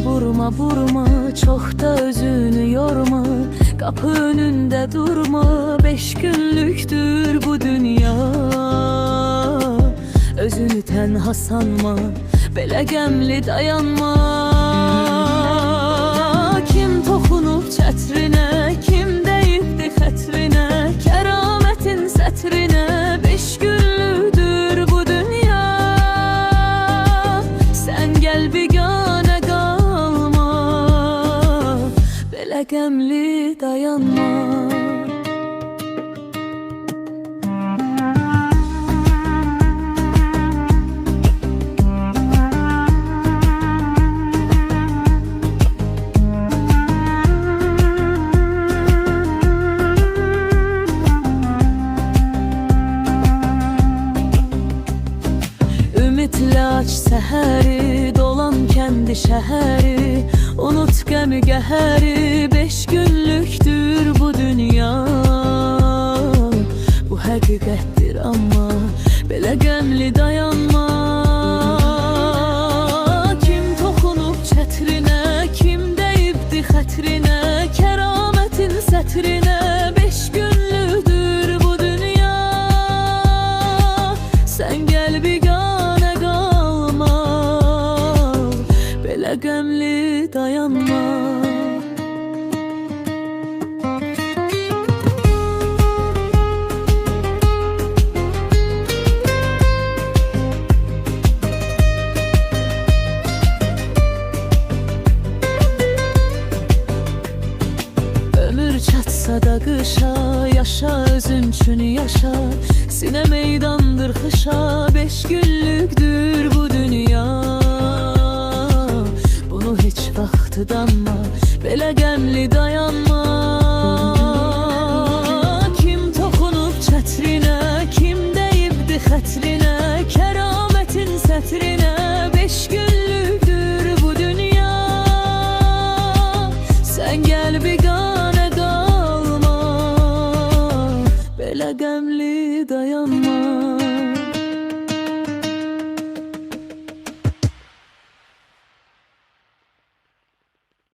vurma vurma, çok da özünü yorma. Kapı önünde durma, 5 günlüktür bu dünya. Özünü tenha sanma, belə gəmli dayanma. Kim toxunub çətrinə, kim deyibdi xətrinə, kəramətin sətrinə. 5 günlüdür bu dünya, sən gəl biganə qalma, belə gəmli dayanma. Ümitlə aç səhəri, dolan kəndi şəhəri. Unut qəmi qəhəri, 5 günlükdür bu dünya. Bu həqiqətdir amma belə qəmli dayanma. Kim toxunub çətrinə, kim deyibdi xətrinə, kəramətin sətrinə. 5 günlükdür bu dünya, sən gəl biganə qalma, belə qəmli dayanma. Ömür çatsa da qışa, yaşa özün üçün yaşa. Sinə meydandır xışa, 5 günlükdür bu dünya. Bunu heç vaxtı danma, belə qəmli dayanma. Kim toxunub çətrinə, kim deyibdi xətrinə, kəramətin sətrinə. 5 günlükdür bu dünya, sən gəl biganə qalma, belə qəmli dayanma.